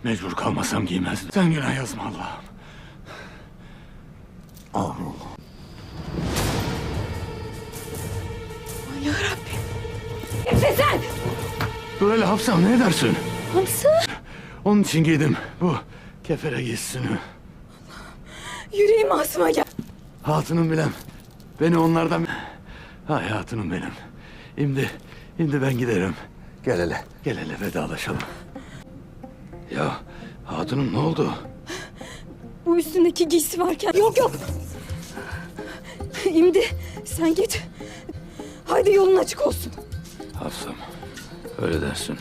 Mecbur kalmasam giymezdim. Sen günah yazma Allah'ım. Amin. Ya Rabbim. Nefes sen! Dur hele Hafsam, ne edersin? Hamza! Onun için giydim bu kefere giysisini. Yüreğim asma gel. Hatunum bilem. Beni onlardan... Hay hatunum benim. Şimdi ben giderim. Gel hele vedalaşalım. Ya hatunum ne oldu? Bu üstündeki giysi varken... Yok. Şimdi sen git. Haydi yolun açık olsun. Hafsam, öyle dersin.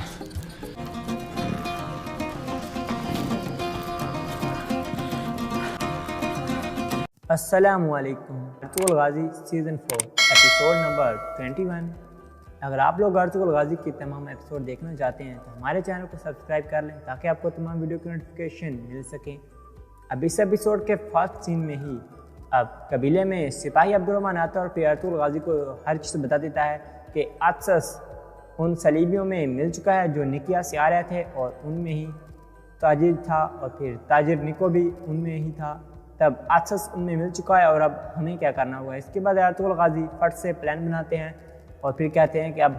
अस्सलामुअलैकुम। Ertugrul गाजी season 4 episode number 21। अगर आप लोग Ertugrul गाजी के तमाम episode देखना चाहते हैं तो हमारे चैनल को सब्सक्राइब कर लें ताकि आपको तमाम वीडियो की नोटिफिकेशन मिल सके। अब इस एपिसोड के फर्स्ट सीन में ही अब कबीले में सिपाही अब्दुर्रहमान आता और फिर अर्तुगरुल गाजी को हर चीज़ बता देता है कि अतसस उन सलीबियों में मिल चुका है जो निकिया से आ रहे थे और उनमें ही ताजिर था और फिर ताजिर निको भी उनमें ही था। तब अतसस उनमें मिल चुका है और अब हमें क्या करना होगा। इसके बाद अर्तुगरुल गाजी फट से प्लान बनाते हैं और फिर कहते हैं कि अब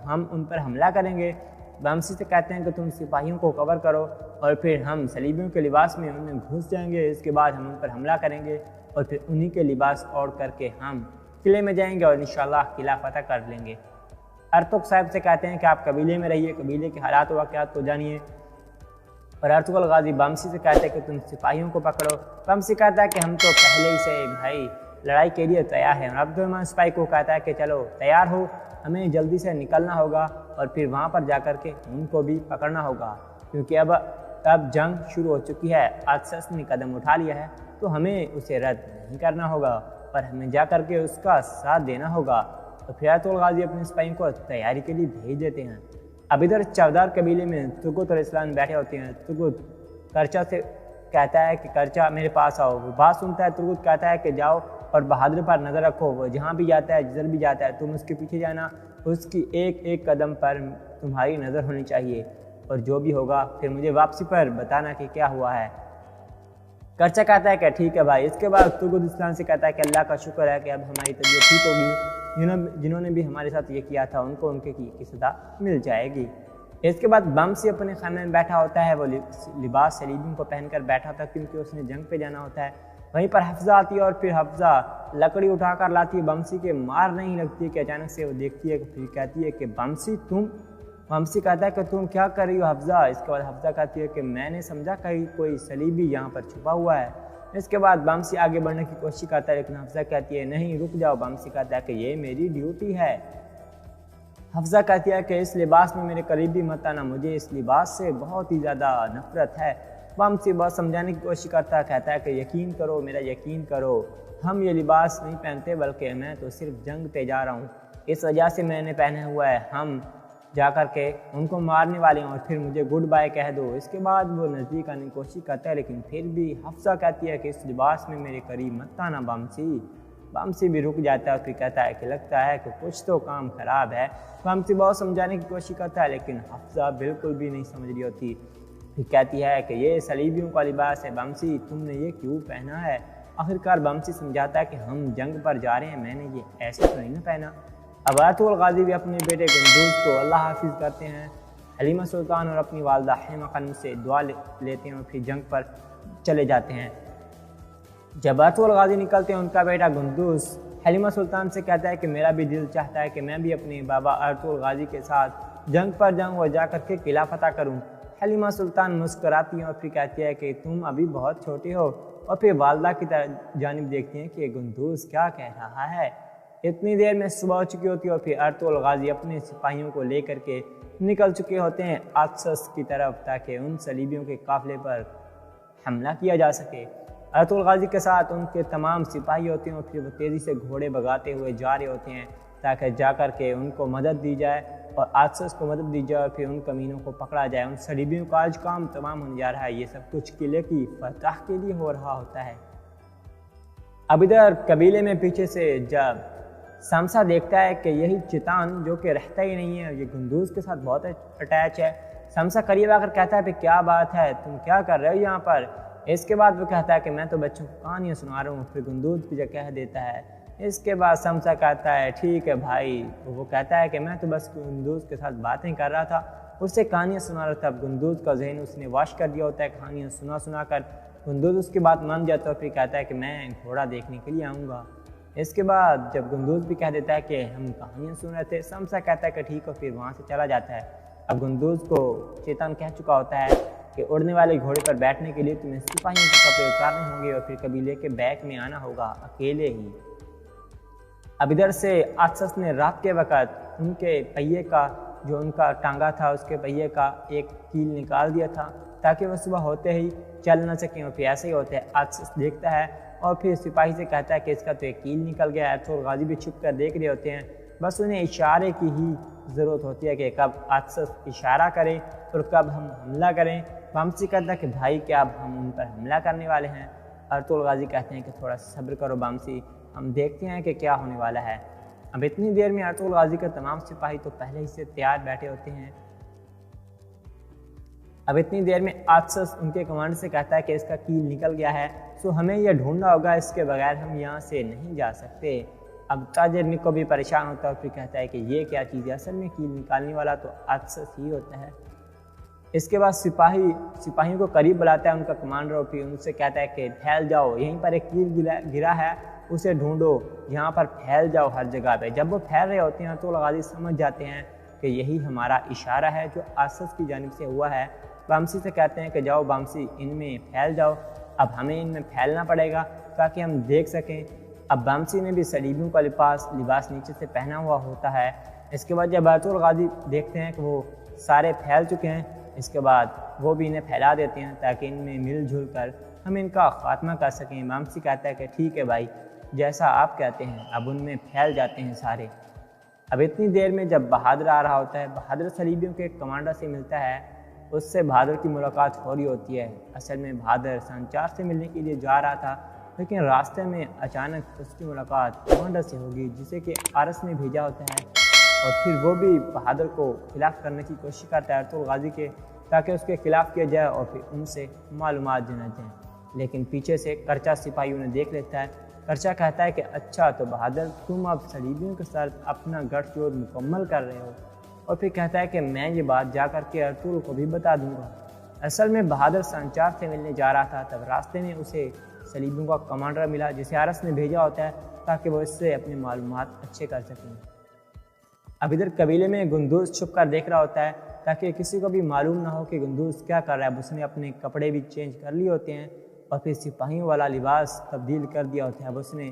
हम उन पर हमला करेंगे। बमसी से कहते हैं कि तुम सिपाहियों को कवर करो और फिर हम सलीबियों के लिबास में उनमें घुस जाएंगे। इसके बाद हम उन पर हमला करेंगे और फिर उन्हीं के लिबास ओढ़ करके हम किले में जाएंगे और इंशाल्लाह किला फतह कर लेंगे। अर्तुग साहब से कहते हैं कि आप कबीले में रहिए, कबीले के हालात वाक़यात को जानिए। और अर्तुगरुल गाजी बमसी से कहते हैं कि तुम सिपाहियों को पकड़ो। बमसी कहता है कि हम तो पहले ही से भाई लड़ाई के लिए तैयार हैं। और अब्दुर्रहमान सिपाही को कहता है कि चलो तैयार हो, हमें जल्दी से निकलना होगा और फिर वहाँ पर जा कर के उनको भी पकड़ना होगा क्योंकि अब जंग शुरू हो चुकी है। अतसस ने कदम उठा लिया है तो हमें उसे रद्द नहीं करना होगा और हमें जा कर के उसका साथ देना होगा। तो फिर अर्तुगरुल गाजी अपने सिपाहियों को तैयारी के लिए भेज देते हैं। अब इधर चवदार कबीले में तुर्गुत और इस्लाम बैठे होते हैं। तुर्गुत करचा से कहता है कि करचा मेरे पास आओ। वो बात सुनता है। तुर्गुत कहता है कि जाओ और बहादुर पर नज़र रखो, वो जहाँ भी जाता है जिधर भी जाता है तुम उसके पीछे जाना, उसकी एक एक कदम पर तुम्हारी नज़र होनी चाहिए और जो भी होगा फिर मुझे वापसी पर बताना कि क्या हुआ है। करचा कहता है कि ठीक है भाई। इसके बाद तुर्गुत इस्लाम से कहता है कि अल्लाह का शुक्र है कि अब हमारी तबीयत ठीक होगी। जिन्होंने भी हमारे साथ ये किया था उनको उनके की सज़ा मिल जाएगी। इसके बाद बमसी अपने खाने में बैठा होता है। वो लिबास सलीबियों को पहनकर बैठा था क्योंकि उसने जंग पे जाना होता है। वहीं पर हफ्जा आती है और फिर हफ्जा लकड़ी उठाकर लाती है। बमसी के मार नहीं लगती है कि अचानक से वो देखती है कि फिर कहती है कि बमसी तुम। बमसी कहता है कि तुम क्या कर रही हो हफ्जा। इसके बाद हफ्जा कहती है कि मैंने समझा कहीं कोई सलीबी यहाँ पर छुपा हुआ है। इसके बाद बमसी आगे बढ़ने की कोशिश करता है लेकिन हफ्जा कहती है नहीं रुक जाओ। बमसी कहता है कि ये मेरी ड्यूटी है। हफ्जा कहती है कि इस लिबास में मेरे करीबी मत आना, मुझे इस लिबास से बहुत ही ज़्यादा नफरत है। बमसी बहुत समझाने की कोशिश करता है, कहता है कि यकीन करो, मेरा यकीन करो, हम ये लिबास नहीं पहनते बल्कि मैं तो सिर्फ जंग पे जा रहा हूँ, इस वजह से मैंने पहना हुआ है। हम जा कर के उनको मारने वाले हैं और फिर मुझे गुड बाय कह दो। इसके बाद वो नज़दीक आने की कोशिश करता है लेकिन फिर भी हफ्सा कहती है कि इस लिबास में मेरे करीब मत आना बमसी। बमसी भी रुक जाता है और फिर कहता है कि लगता है कि कुछ तो काम ख़राब है। बमसी बहुत समझाने की कोशिश करता है लेकिन हफ्सा बिल्कुल भी नहीं समझ रही होती। फिर कहती है कि ये सलीबियों का लिबास है बमसी, तुमने ये क्यों पहना है। आखिरकार बमसी समझाता है कि हम जंग पर जा रहे हैं, मैंने ये ऐसे तो नहीं पहना। अब अर्तुगरुल गाजी भी अपने बेटे गुंदूज को अल्लाह हाफिज़ करते हैं। हलीमा सुल्तान और अपनी वालदा हेमा खानम से दुआ लेते हैं और फिर जंग पर चले जाते हैं। जब अर्तुगरुल गाजी निकलते हैं उनका बेटा गुंदूज हलीमा सुल्तान से कहता है कि मेरा भी दिल चाहता है कि मैं भी अपने बाबा अर्तुगरुल गाजी के साथ जंग पर जाऊँ और जा कर के किला फतह करूँ। हलीमा सुल्तान मुस्कुराती हैं और फिर कहती है कि तुम अभी बहुत छोटे हो और फिर वालदा की जानिब देखती हैं कि गुंदूज क्या कह रहा है। इतनी देर में सुबह हो चुकी होती है और फिर अर्तुगरुल गाजी अपने सिपाहियों को लेकर के निकल चुके होते हैं अतसस की तरफ ताकि उन सलीबियों के काफिले पर हमला किया जा सके। अर्तुगरुल गाजी के साथ उनके तमाम सिपाही होते हैं और फिर वो तेज़ी से घोड़े भगाते हुए जा रहे होते हैं ताकि जा कर के उनको मदद दी जाए और अतसस को मदद दी जाए और फिर उन कमीनों को पकड़ा जाए। उन सलीबियों का आज काम तमाम होने जा रहा है। ये सब कुछ किले की फतह के लिए हो रहा होता है। अब इधर कबीले में पीछे से जब शमसा देखता है कि यही चितान जो कि रहता ही नहीं है, ये गुंदूज के साथ बहुत अटैच है, शमसा करीब आकर कहता है, क्या बात है, तुम क्या कर रहे हो यहाँ पर। इसके बाद वो कहता है कि मैं तो बच्चों को कहानियाँ सुना रहा हूँ। फिर गुंदूज भी कह देता है। इसके बाद शमसा कहता है, ठीक है भाई। वो कहता है कि मैं तो बस गुंदूज के साथ बातें कर रहा था, उससे कहानियाँ सुना रहा था। अब गुंदूज का जहन उसने वॉश कर दिया होता है कहानियाँ सुना कर। गुंदूज उसकी बात मान जाता है, फिर कहता है कि मैं घोड़ा देखने के लिए आऊँगा। इसके बाद जब गुंदूज भी कह देता है कि हम कहानियाँ सुन रहे थे, शमसा कहता है कि ठीक हो, फिर वहाँ से चला जाता है। अब गुंदूज को शैतान कह चुका होता है कि उड़ने वाले घोड़े पर बैठने के लिए तुम्हें सिपाहियों के कपड़े उतारने होंगे और फिर कबीले के बैक में आना होगा अकेले ही। अब इधर से आसस ने रात के वक़्त उनके पहिए का, जो उनका टांगा था उसके पहिए का एक कील निकाल दिया था ताकि वह सुबह होते ही चल ना सकें। और फिर ऐसे ही होते हैं, आसस देखता है और फिर सिपाही से कहता है कि इसका तो एक कील निकल गया है। तो गाजी भी छुप कर देख रहे होते हैं, बस उन्हें इशारे की ही ज़रूरत होती है कि कब आसस इशारा करें और कब हम हमला करें। बामसी कहता है कि भाई क्या अब हम उन पर हमला करने वाले हैं। अर्तुल गाजी कहते हैं कि थोड़ा सब्र करो बामसी, हम देखते हैं कि क्या होने वाला है। अब इतनी देर में अर्तुल गाजी के तमाम सिपाही तो पहले ही से तैयार बैठे होते हैं। अब इतनी देर में आसस उनके कमांडर से कहता है कि इसका कील निकल गया है, सो हमें यह ढूंढना होगा, इसके बगैर हम यहाँ से नहीं जा सकते। अब ताजिर निको भी परेशान होता है, फिर कहता है कि ये क्या चीज़ है, असल में कील निकालने वाला तो आसस ही होता है। इसके बाद सिपाहियों को करीब बुलाता है उनका कमांडर और फिर उनसे कहता है कि फैल जाओ, यहीं पर एक कील गिरा है, उसे ढूंढो, यहाँ पर फैल जाओ हर जगह पे। जब वो फैल रहे होते हैं तो गाजी समझ जाते हैं कि यही हमारा इशारा है जो आसस की जानिब से हुआ है। बामसी से कहते हैं कि जाओ बामसी, इनमें फैल जाओ। अब हमें इनमें फैलना पड़ेगा ताकि हम देख सकें। अब बामसी ने भी सलीबियों का लिबास नीचे से पहना हुआ होता है। इसके बाद जब अर्तुल गाजी देखते हैं कि वो सारे फैल चुके हैं, इसके बाद वो भी इन्हें फैला देते हैं ताकि इनमें मिलजुल कर हम इनका खात्मा कर सकें। बामसी कहता है कि ठीक है भाई, जैसा आप कहते हैं। अब उनमें फैल जाते हैं सारे। अब इतनी देर में जब बहादुर आ रहा होता है, बहादुर सलीबियों के कमांडर से मिलता है, उससे बहादुर की मुलाकात हो रही होती है। असल में बहादुर संचार से मिलने के लिए जा रहा था, लेकिन रास्ते में अचानक उसकी मुलाकात कमांडर से होगी जिसे कि आरस ने भेजा होता है। और फिर वो भी बहादुर को खिलाफ करने की कोशिश करता है अर्तुल गाजी के, ताकि उसके खिलाफ किया जाए और फिर उनसे मालूमात जाना जाए। लेकिन पीछे से करचा सिपाही उन्हें देख लेता है। करचा कहता है कि अच्छा, तो बहादुर तुम अब सलीबियों के साथ अपना गठजोड़ मुकम्मल कर रहे हो। और फिर कहता है कि मैं ये बात जा कर के अर्तुल को भी बता दूंगा। असल में बहादुर संचार से मिलने जा रहा था, तब रास्ते में उसे सलीबियों का कमांडर मिला जिसे आरस ने भेजा होता है ताकि वो इससे अपनी मालूमात अच्छे कर सकें। अब इधर कबीले में गुंदूज छुप कर देख रहा होता है ताकि किसी को भी मालूम ना हो कि गुंदूज क्या कर रहा है। उसने अपने कपड़े भी चेंज कर लिए होते हैं और फिर सिपाहियों वाला लिबास तब्दील कर दिया होता है। अब उसने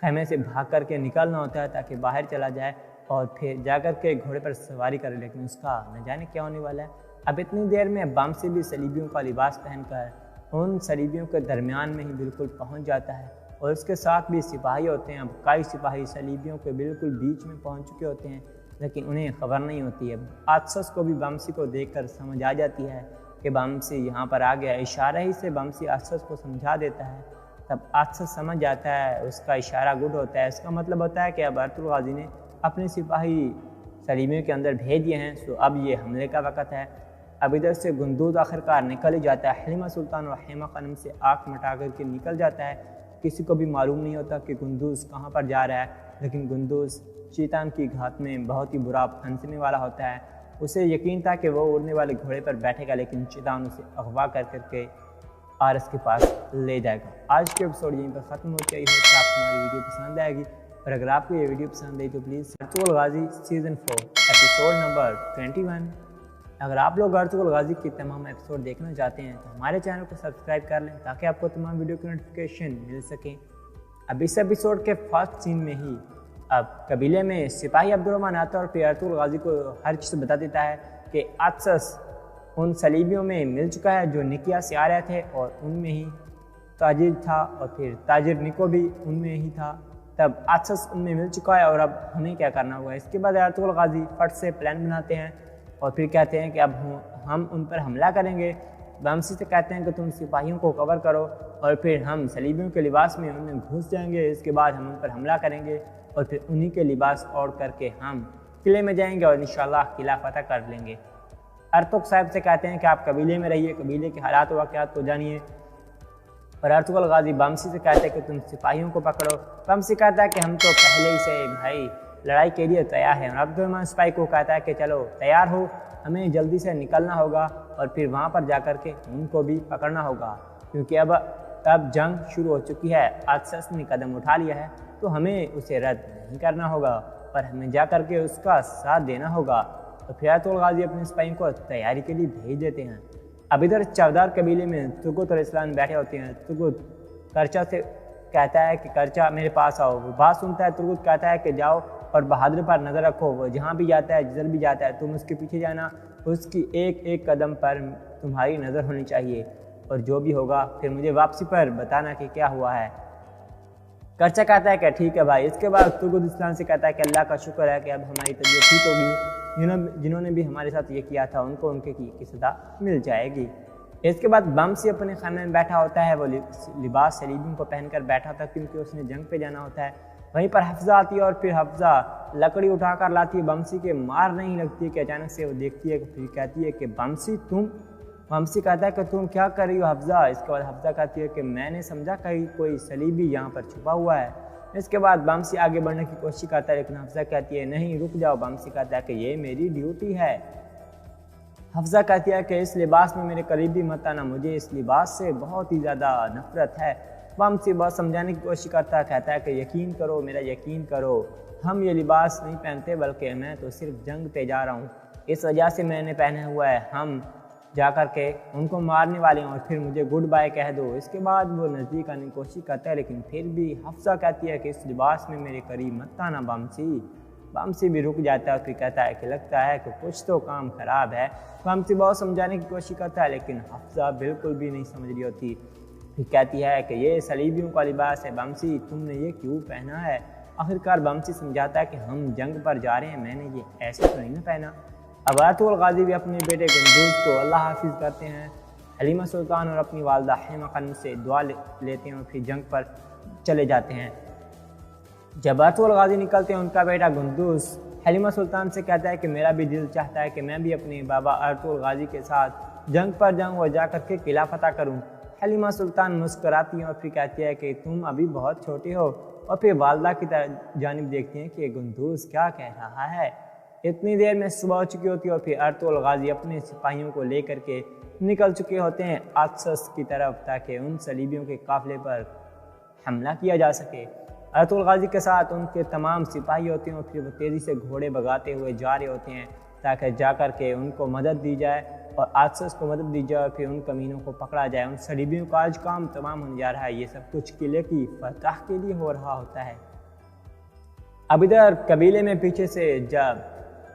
खैमे से भाग कर के निकलना होता है ताकि बाहर चला जाए और फिर जाकर के घोड़े पर सवारी करे, लेकिन उसका न जाने क्या होने वाला है। अब इतनी देर में बामसी भी सलीबियों का लिबास पहनकर उन सलीबियों के दरमियान में ही बिल्कुल पहुंच जाता है और उसके साथ भी सिपाही होते हैं। अब कई सिपाही सलीबियों के बिल्कुल बीच में पहुंच चुके होते हैं, लेकिन उन्हें खबर नहीं होती है। आसस को भी बामसी को देखकर समझ आ जाती है कि बामसी यहाँ पर आ गया। इशारे ही से बामसी आसस को समझा देता है। तब आसस समझ जाता है, उसका इशारा गुड होता है। इसका मतलब होता है कि अब अर्तुल गाजी ने अपने सिपाही सलीबियों के अंदर भेज दिए हैं, तो अब ये हमले का वक़्त है। अब इधर से गुंदूज आखिरकार निकल ही जाता है। हलीमा सुल्तान और हेमा खानम से आँख मटा कर के निकल जाता है। किसी को भी मालूम नहीं होता कि गुंदूज कहाँ पर जा रहा है, लेकिन गुंदूज शैतान की घात में बहुत ही बुरा फंसने वाला होता है। उसे यकीन था कि वो उड़ने वाले घोड़े पर बैठेगा, लेकिन शैतान उसे अगवा कर करके आरस के पास ले जाएगा। आज के एपिसोड यहीं पर ख़त्म होती है। कि आपको हमारी वीडियो पसंद आएगी, और अगर आपको ये वीडियो पसंद आई तो please Ertugrul Ghazi season 4 episode number 21। अगर आप लोग अर्तुगरुल गाजी की तमाम एपिसोड देखना चाहते हैं तो हमारे चैनल को सब्सक्राइब कर लें ताकि आपको तमाम वीडियो की नोटिफिकेशन मिल सके। अब इस एपिसोड के फर्स्ट सीन में ही अब कबीले में सिपाही अब्दुर्रहमान आता है और फिर अर्तुगरुल गाजी को हर चीज़ बता देता है कि आसस उन सलीबियों में मिल चुका है जो निकिया से आ रहे थे, और उनमें ही ताजिर था और फिर ताजिर निको भी उनमें ही था। तब आसस उनमें मिल चुका है और अब हमें क्या करना होगा। इसके बाद अर्तुगरुल गाजी फट से प्लान बनाते हैं और फिर कहते हैं कि अब हम उन पर हमला करेंगे। बामसी से कहते हैं कि तुम सिपाहियों को कवर करो और फिर हम सलीबियों के लिबास में उनमें घुस जाएंगे। इसके बाद हम उन पर हमला करेंगे और फिर उन्हीं के लिबास ओढ़ करके हम किले में जाएंगे और इंशाल्लाह किला फतह कर लेंगे। ارطغرل صاحب سے کہتے ہیں کہ آپ قبیلے میں رہیے، قبیلے کے حالات و واقعات کو جانیے، اور ارطغرل غازی بامسی سے کہتے ہیں کہ تم سپاہیوں کو پکڑو۔ بامسی کہتا ہے کہ ہم تو پہلے ہی سے بھائی لڑائی کے لیے تیار ہیں، اور عبد الرحمن سپاہی کو کہتا ہے کہ چلو تیار ہو، ہمیں جلدی سے نکلنا ہوگا اور پھر وہاں پر جا کر کے ان کو بھی پکڑنا ہوگا، کیونکہ اب جنگ شروع ہو چکی ہے، آتشس نے قدم اٹھا لیا ہے تو ہمیں اسے رد نہیں کرنا ہوگا اور ہمیں جا کر کے اس کا ساتھ دینا ہوگا۔ تو پھر ارطغرل غازی اپنے سپاہیوں کو تیاری کے لیے بھیج دیتے ہیں۔ اب ادھر چودار قبیلے میں ترگت علیہ السلام بیٹھے ہوتے ہیں۔ ترگت کرچا سے کہتا ہے کہ کرچا میرے پاس آؤ، وہ بات سنتا ہے۔ ترگت کہتا ہے کہ جاؤ اور بہادر پر نظر رکھو، وہ جہاں بھی جاتا ہے جدھر بھی جاتا ہے تم اس کے پیچھے جانا، اس کی ایک ایک قدم پر تمہاری نظر ہونی چاہیے، اور جو بھی ہوگا پھر مجھے واپسی پر بتانا کہ کیا ہوا ہے۔ کرچا کہتا ہے کہ ٹھیک ہے بھائی۔ اس کے بعد ترگت اسلام سے کہتا ہے کہ اللہ کا شکر ہے کہ اب ہماری طبیعت ٹھیک ہوگی، جنہوں نے بھی ہمارے ساتھ یہ کیا تھا ان کو ان کے کی سزا مل جائے گی۔ اس کے بعد بامسی اپنے خیمے میں بیٹھا ہوتا ہے، وہ لباس صلیبیوں کو پہن کر بیٹھا ہوتا ہے کیونکہ اس نے جنگ پہ جانا ہوتا ہے۔ وہیں پر حفصہ آتی ہے اور پھر حفصہ لکڑی اٹھا کر لاتی ہے، بامسی کے مار نہیں لگتی کہ اچانک سے وہ دیکھتی ہے کہ پھر کہتی ہے کہ بامسی تم؟ بامسی کہتا ہے کہ تم کیا کر رہی ہو حفصہ؟ اس کے بعد حفصہ کہتی ہے کہ میں نے سمجھا کہ کوئی صلیبی یہاں پر چھپا ہوا ہے۔ اس کے بعد بامسی آگے بڑھنے کی کوشش کرتا ہے لیکن حفصہ کہتی ہے نہیں رک جاؤ۔ بامسی کہتا ہے کہ یہ میری ڈیوٹی ہے۔ حفصہ کہتی ہے کہ اس لباس میں میرے قریبی مت آنا، مجھے اس لباس سے بہت ہی زیادہ نفرت ہے۔ بامسی بہت سمجھانے کی کوشش کرتا ہے، کہتا ہے کہ یقین کرو، میرا یقین کرو، ہم یہ لباس نہیں پہنتے بلکہ میں تو صرف جنگ پہ جا رہا ہوں، اس وجہ سے میں نے پہنا ہوا ہے، ہم جا کر کے ان کو مارنے والے ہیں اور پھر مجھے گڈ بائے کہہ دو۔ اس کے بعد وہ نزدیک آنے کی کوشش کرتا ہے لیکن پھر بھی حفصہ کہتی ہے کہ اس لباس میں میرے قریب مت آنا بامسی۔ بامسی بھی رک جاتا ہے اور پھر کہتا ہے کہ لگتا ہے کہ کچھ تو کام خراب ہے۔ بامسی بہت سمجھانے کی کوشش کرتا ہے لیکن حفصہ بالکل بھی نہیں سمجھ رہی ہوتی۔ پھر کہتی ہے کہ یہ صلیبیوں کا لباس ہے بامسی، تم نے یہ کیوں پہنا ہے؟ آخرکار بامسی سمجھاتا ہے کہ ہم جنگ پر جا رہے ہیں، میں نے یہ ایسے تو نہیں پہنا۔ اب ارطغرل غازی بھی اپنے بیٹے گندوز کو اللہ حافظ کرتے ہیں، حلیمہ سلطان اور اپنی والدہ حلیمہ خانم سے دعا لیتے ہیں اور پھر جنگ پر چلے جاتے ہیں۔ جب ارطغرل غازی نکلتے ہیں ان کا بیٹا گندوز حلیمہ سلطان سے کہتا ہے کہ میرا بھی دل چاہتا ہے کہ میں بھی اپنے بابا ارطغرل غازی کے ساتھ جنگ پر جاؤں اور جا کر کے قلعہ فتح کروں۔ حلیمہ سلطان مسکراتی ہیں اور پھر کہتی ہے کہ تم ابھی بہت چھوٹے ہو، اور پھر والدہ کی جانب دیکھتی ہیں کہ گندوز کیا کہہ رہا ہے۔ اتنی دیر میں صبح ہو چکی ہوتی ہے اور پھر ارطغرل غازی اپنے سپاہیوں کو لے کر کے نکل چکے ہوتے ہیں آتشس کی طرف تاکہ ان صلیبیوں کے قافلے پر حملہ کیا جا سکے۔ ارطغرل غازی کے ساتھ ان کے تمام سپاہی ہوتے ہیں اور پھر وہ تیزی سے گھوڑے بھگاتے ہوئے جا رہے ہوتے ہیں تاکہ جا کر کے ان کو مدد دی جائے اور آتشس کو مدد دی جائے اور پھر ان کمینوں کو پکڑا جائے۔ ان صلیبیوں کا آج کام تمام ہونے جا رہا ہے۔ یہ سب کچھ قلعے کی فتح کے لیے ہو رہا ہوتا ہے۔ اب ادھر قبیلے میں پیچھے سے جب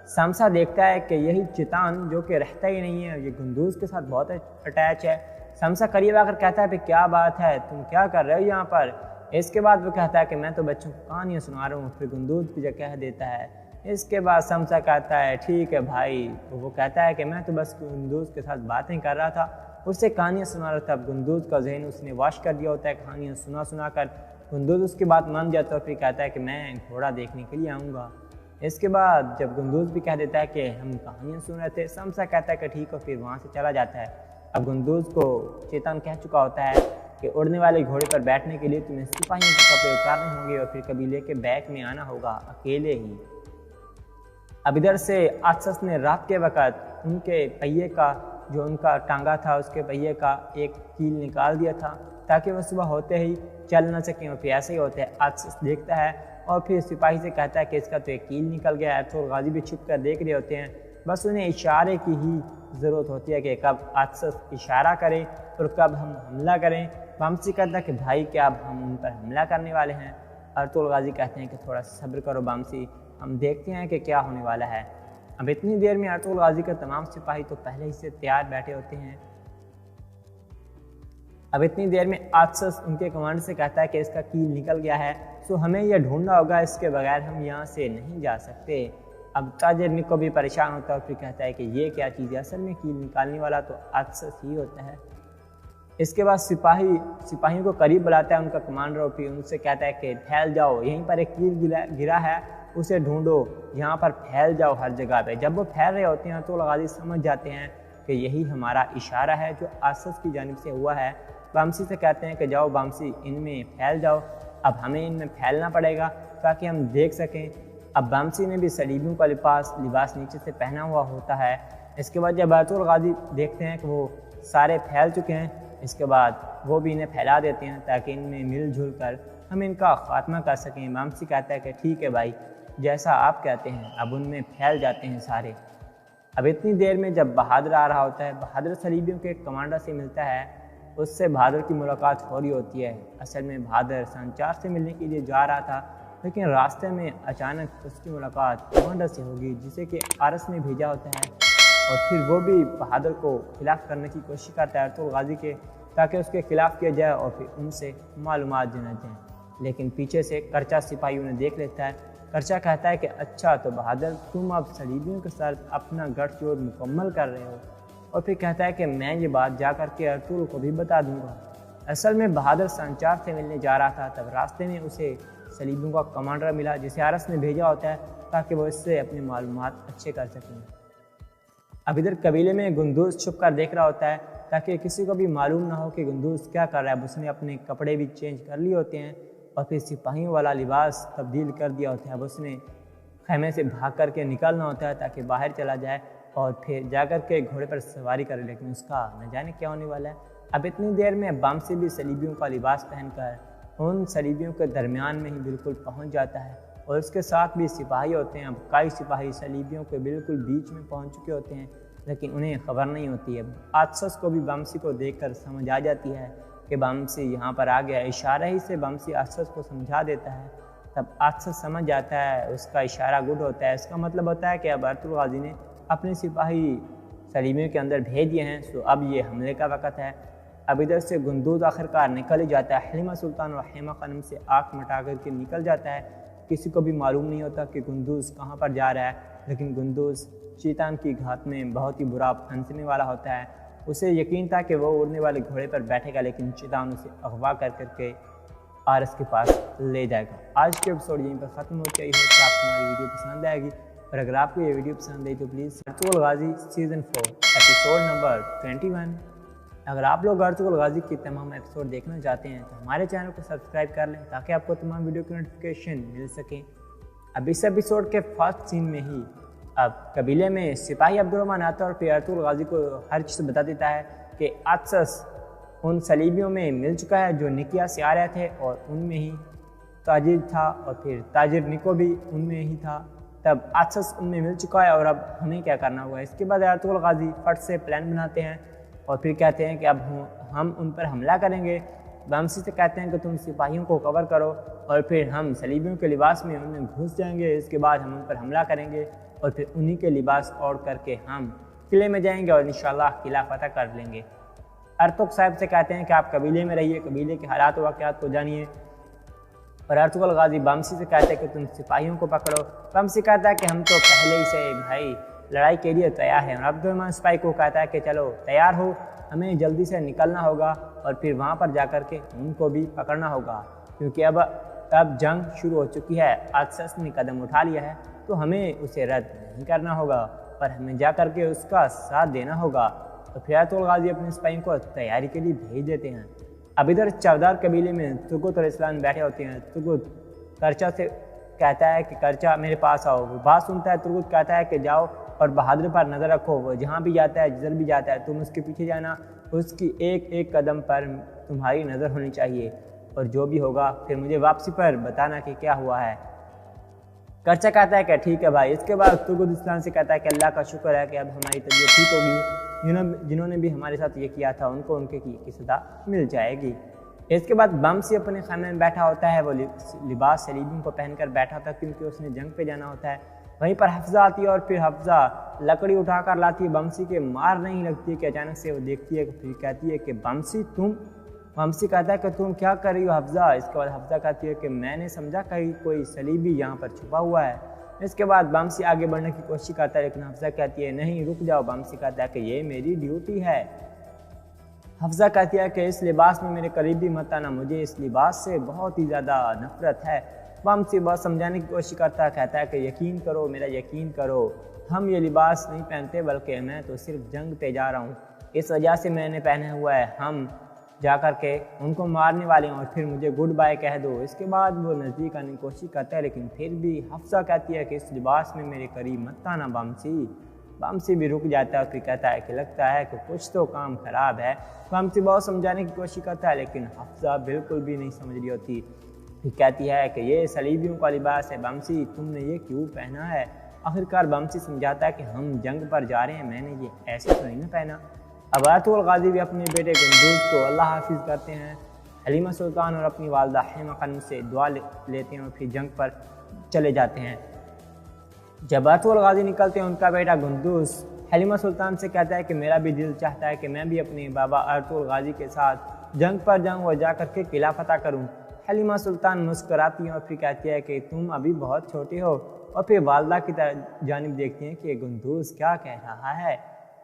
سمسا دیکھتا ہے کہ یہی چتان جو کہ رہتا ہی نہیں ہے، یہ گندوز کے ساتھ بہت اٹیچ ہے، سمسا قریب آ کر کہتا ہے کہ کیا بات ہے، تم کیا کر رہے ہو یہاں پر؟ اس کے بعد وہ کہتا ہے کہ میں تو بچوں کو کہانیاں سنا رہا ہوں، پھر گندوز بھی کہہ دیتا ہے۔ اس کے بعد سمسا کہتا ہے ٹھیک ہے بھائی، وہ کہتا ہے کہ میں تو بس گندوز کے ساتھ باتیں کر رہا تھا، اسے کہانیاں سنا رہا تھا۔ اب گندوز کا ذہن اس نے واش کر دیا ہوتا ہے کہانیاں سنا سنا کر۔ گندوز اس کی بات مان جاتا ہے اور پھر کہتا ہے کہ میں گھوڑا دیکھنے کے لیے آؤں گا۔ اس کے بعد جب گندوز بھی کہہ دیتا ہے کہ ہم کہانیاں سن رہے تھے، سمسا کہتا ہے کہ ٹھیک ہے، پھر وہاں سے چلا جاتا ہے۔ اب گندوز کو چیتن کہہ چکا ہوتا ہے کہ اڑنے والے گھوڑے پر بیٹھنے کے لیے تمہیں سپاہیوں کے کپڑے اتارنے ہوں گے اور پھر قبیلے کے بیک میں آنا ہوگا اکیلے ہی۔ اب ادھر سے آتشس نے رات کے وقت ان کے پہیے کا جو ان کا ٹانگا تھا اس کے پہیے کا ایک کیل نکال دیا تھا تاکہ وہ صبح ہوتے ہی چل نہ سکیں، اور پھر ایسے ہی ہوتے ہیں۔ آتشس دیکھتا ہے اور پھر سپاہی سے کہتا ہے کہ اس کا تو ایک کیل نکل گیا ہے۔ ارطغرل غازی بھی چھپ کر دیکھ رہے ہوتے ہیں، بس انہیں ارشارے کی ہی ضرورت ہوتی ہے کہ کب آتشس اشارہ کریں اور کب ہم حملہ کریں۔ بامسی کہتا ہے کہ بھائی کیا اب ہم ان پر حملہ کرنے والے ہیں؟ ارطغرل غازی کہتے ہیں کہ تھوڑا صبر کرو بامسی، ہم دیکھتے ہیں کہ کیا ہونے والا ہے۔ اب اتنی دیر میں ارطغرل غازی کے تمام سپاہی تو پہلے ہی سے تیار بیٹھے ہوتے ہیں۔ اب اتنی دیر میں آتشس ان کے کمانڈر سے کہتا ہے کہ اس کا کیل نکل گیا ہے، سو ہمیں یہ ڈھونڈنا ہوگا، اس کے بغیر ہم یہاں سے نہیں جا سکتے۔ اب تاجر نکو بھی پریشان ہوتا ہے اور پھر کہتا ہے کہ یہ کیا چیز ہے؟ اصل میں کیل نکالنے والا تو آتشس ہی ہوتا ہے۔ اس کے بعد سپاہیوں کو قریب بلاتا ہے ان کا کمانڈر اور پھر ان سے کہتا ہے کہ پھیل جاؤ، یہیں پر ایک کیل گرا ہے، اسے ڈھونڈو، یہاں پر پھیل جاؤ ہر جگہ پہ۔ جب وہ پھیل رہے ہوتے ہیں تو غازی سمجھ جاتے ہیں کہ یہی ہمارا اشارہ ہے جو آسس کی جانب سے ہوا ہے۔ بامسی سے کہتے ہیں کہ جاؤ بامسی، ان میں پھیل جاؤ، اب ہمیں ان میں پھیلنا پڑے گا تاکہ ہم دیکھ سکیں۔ اب بامسی نے بھی صلیبیوں کا لباس نیچے سے پہنا ہوا ہوتا ہے۔ اس کے بعد جب بیت الغازی دیکھتے ہیں کہ وہ سارے پھیل چکے ہیں، اس کے بعد وہ بھی انہیں پھیلا دیتے ہیں تاکہ ان میں مل جل کر ہم ان کا خاتمہ کر سکیں۔ بامسی کہتا ہے کہ ٹھیک ہے بھائی، جیسا آپ کہتے ہیں۔ اب ان میں پھیل جاتے ہیں سارے۔ اب اتنی دیر میں جب بہادر آ رہا ہوتا ہے، بہادر صلیبیوں کے ایک کمانڈر سے ملتا ہے، اس سے بہادر کی ملاقات ہو رہی ہوتی ہے۔ اصل میں بہادر سنچار سے ملنے کے لیے جا رہا تھا، لیکن راستے میں اچانک اس کی ملاقات کمانڈر سے ہوگی جسے کہ آرس نے بھیجا ہوتا ہے، اور پھر وہ بھی بہادر کو خلاف کرنے کی کوشش کرتا ہے ارطغرل غازی کے، تاکہ اس کے خلاف کیا جائے اور پھر ان سے معلومات جانا جائیں۔ لیکن پیچھے سے کرچا سپاہی انہیں دیکھ لیتا ہے۔ کرچا کہتا ہے کہ اچھا تو بہادر، تم اب صلیبیوں کے ساتھ اپنا گٹھ جوڑ مکمل کر رہے ہو، اور پھر کہتا ہے کہ میں یہ بات جا کر کے ارطغرل کو بھی بتا دوں گا۔ اصل میں بہادر سنچار سے ملنے جا رہا تھا، تب راستے میں اسے صلیبیوں کا کمانڈر ملا جسے آرس نے بھیجا ہوتا ہے تاکہ وہ اس سے اپنی معلومات اچھے کر سکیں۔ اب ادھر قبیلے میں گندوز چھپ کر دیکھ رہا ہوتا ہے تاکہ کسی کو بھی معلوم نہ ہو کہ گندوز کیا کر رہا ہے۔ اس نے اپنے کپڑے بھی چینج کر لیے ہوتے ہیں اور پھر سپاہیوں والا لباس تبدیل کر دیا ہوتا ہے۔ اب اس نے خیمے سے بھاگ کر کے نکلنا ہوتا ہے تاکہ باہر چلا جائے اور پھر جا کر کے گھوڑے پر سواری کرے، لیکن اس کا نہ جانے کیا ہونے والا ہے۔ اب اتنی دیر میں بامسی بھی صلیبیوں کا لباس پہن کر ان صلیبیوں کے درمیان میں ہی بالکل پہنچ جاتا ہے، اور اس کے ساتھ بھی سپاہی ہوتے ہیں۔ اب کئی سپاہی صلیبیوں کے بالکل بیچ میں پہنچ چکے ہوتے ہیں، لیکن انہیں خبر نہیں ہوتی ہے۔ آتسس کو بھی بامسی کو دیکھ کر سمجھ آ جاتی ہے کہ بامسی یہاں پر آ گیا۔ اشارہ ہی سے بامسی آتسس کو سمجھا دیتا ہے۔ تب آتسس سمجھ جاتا ہے، اس کا اشارہ گڈ ہوتا ہے۔ اس کا مطلب ہوتا ہے کہ اب ارطغرل غازی نے اپنے سپاہی صلیبیوں کے اندر بھیج دیے ہیں، سو اب یہ حملے کا وقت ہے۔ اب ادھر سے گندوز آخرکار نکل ہی جاتا ہے۔ حلیمہ سلطان اور حیمہ خانم سے آنکھ مٹا کر کے نکل جاتا ہے۔ کسی کو بھی معلوم نہیں ہوتا کہ گندوز کہاں پر جا رہا ہے، لیکن گندوز شیطان کی گھات میں بہت ہی برا پھنسنے والا ہوتا ہے۔ اسے یقین تھا کہ وہ اڑنے والے گھوڑے پر بیٹھے گا، لیکن شیطان اسے اغوا کر کے آرس کے پاس لے جائے گا۔ آج کے ایپیسوڈ یہیں پر ختم ہو گیا۔ یہ کہ آپ کو ہماری ویڈیو پسند آئے گی، اور اگر آپ کو یہ ویڈیو پسند آئی تو please Ertugrul Ghazi season 4 episode number 21۔ اگر آپ لوگ ارطغرل غازی کی تمام ایپیسوڈ دیکھنا چاہتے ہیں تو ہمارے چینل کو سبسکرائب کر لیں تاکہ آپ کو تمام ویڈیو کی نوٹیفیکیشن مل سکیں۔ اب اس ایپیسوڈ کے فرسٹ سین میں ہی اب قبیلے میں سپاہی عبدالرحمن آتا ہے اور پھر ارطغرل غازی کو ہر چیز بتا دیتا ہے کہ آتسس ان صلیبیوں میں مل چکا ہے جو نکیا سے آ رہے تھے، اور ان میں ہی تاجر تھا، اور پھر تاجر نکو بھی ان میں ہی تھا۔ تب آتسس ان میں مل چکا ہے، اور اب ہمیں کیا کرنا ہوگا۔ اس کے بعد ارطغرل غازی فٹ سے پلان بناتے ہیں اور پھر کہتے ہیں کہ اب ہم ان پر حملہ کریں گے۔ بامسی سے کہتے ہیں کہ تم سپاہیوں کو کور کرو، اور پھر ہم صلیبیوں کے لباس میں ان میں گھس جائیں گے۔ اس کے بعد ہم ان پر حملہ کریں گے، اور پھر انہی کے لباس اوڑھ کر کے ہم قلعے میں جائیں گے اور انشاءاللہ قلعہ فتح کر لیں گے۔ ارطغرل صاحب سے کہتے ہیں کہ آپ قبیلے میں رہیے، قبیلے کے حالات و واقعات کو جانیے، اور ارطغرل غازی بامسی سے کہتے ہیں کہ تم سپاہیوں کو پکڑو۔ بامسی کہتا ہے کہ ہم تو پہلے ہی سے بھائی لڑائی کے لیے تیار ہیں، اور عبدالرحمن سپاہی کو کہتا ہے کہ چلو تیار ہو، ہمیں جلدی سے نکلنا ہوگا اور پھر وہاں پر جا کر کے ان کو بھی پکڑنا ہوگا، کیونکہ اب جنگ شروع ہو چکی ہے۔ آتسس نے قدم اٹھا لیا ہے تو ہمیں اسے رد نہیں کرنا ہوگا، پر ہمیں جا کر کے اس کا ساتھ دینا ہوگا۔ تو پھر ارطغرل غازی اپنے سپاہیوں کو تیاری کے لیے بھیج دیتے ہیں۔ اب ادھر چودار قبیلے میں ترگت اور اسلام بیٹھے ہوتے ہیں۔ ترگت کرچا سے کہتا ہے کہ کرچا میرے پاس آؤ۔ وہ بات سنتا ہے، ترگت کہتا ہے کہ جاؤ اور بہادر پر نظر رکھو، وہ جہاں بھی جاتا ہے جدھر بھی جاتا ہے تم اس کے پیچھے جانا، اس کی ایک ایک قدم پر تمہاری نظر ہونی چاہیے، اور جو بھی ہوگا پھر مجھے واپسی پر بتانا کہ کیا ہوا ہے۔ کرچا کہتا ہے کہ ٹھیک ہے بھائی۔ اس کے بعد ترگت اسلام سے کہتا ہے کہ اللہ کا شکر ہے کہ اب ہماری طبیعت ٹھیک ہوگی، جنہوں نے بھی ہمارے ساتھ یہ کیا تھا ان کو ان کے کی سزا مل جائے گی۔ اس کے بعد بامسی اپنے خیمے میں بیٹھا ہوتا ہے، وہ لباس صلیبیوں کو پہن کر بیٹھا ہوتا ہے کیونکہ اس نے جنگ پہ جانا ہوتا ہے۔ وہیں پر حفظہ آتی ہے، اور پھر حفظہ لکڑی اٹھا کر لاتی ہے، بامسی کے مار نہیں لگتی کہ اچانک سے وہ دیکھتی ہے، پھر کہتی ہے کہ بامسی تم۔ بامسی کہتا ہے کہ تم کیا کر رہی ہو حفظہ؟ اس کے بعد حفظہ کہتی ہے کہ میں نے سمجھا کہ کوئی صلیبی یہاں پر چھپا ہوا ہے۔ اس کے بعد بامسی آگے بڑھنے کی کوشش کرتا ہے، لیکن حفظہ کہتی ہے نہیں رک جاؤ۔ بامسی کہتا ہے کہ یہ میری ڈیوٹی ہے۔ حفظہ کہتی ہے کہ اس لباس میں میرے قریب بھی مت آنا، مجھے اس لباس سے بہت ہی زیادہ نفرت ہے۔ बमसी बहुत समझाने की कोशिश करता है, कहता है कि यकीन करो, मेरा यकीन करो, हम ये लिबास नहीं पहनते, बल्कि मैं तो सिर्फ जंग पे जा रहा हूँ, इस वजह से मैंने पहना हुआ है, हम जा कर के उनको मारने वाले हैं और फिर मुझे गुड बाय कह दो। इसके बाद वो नज़दीक आने की कोशिश करता है, लेकिन फिर भी हफ्सा कहती है कि इस लिबास में मेरे करीब मत आना बमसी। बमसी भी रुक जाता है और फिर कहता है कि लगता है कि कुछ तो काम ख़राब है। बमसी बहुत समझाने की कोशिश करता है, लेकिन हफ्सा बिल्कुल भी नहीं समझ रही होती। फिर कहती है कि ये सलीबियों का लिबास है बमसी, तुमने ये क्यों पहना है। आखिरकार बमसी समझाता है कि हम जंग पर जा रहे हैं, मैंने ये ऐसे तो नहीं ना पहना। अब आयतुल गाजी भी अपने बेटे गुंदूज को अल्लाह हाफिज़ करते हैं। हलीमा सुल्तान और अपनी वालदा हेमा खानम से दुआ लेते हैं और फिर जंग पर चले जाते हैं। जब आयतुल गाजी निकलते हैं, उनका बेटा गुंदूज हलीमा सुल्तान से कहता है कि मेरा भी दिल चाहता है कि मैं भी अपने बाबा आयतुल गाजी के साथ जंग पर जाऊँ और जा कर के किला फतह करूँ। हलीमा सुल्तान मुस्कुराती हैं और फिर कहती है कि तुम अभी बहुत छोटे हो, और फिर वालदा की जानिब देखती हैं कि गुंदूज क्या कह रहा है।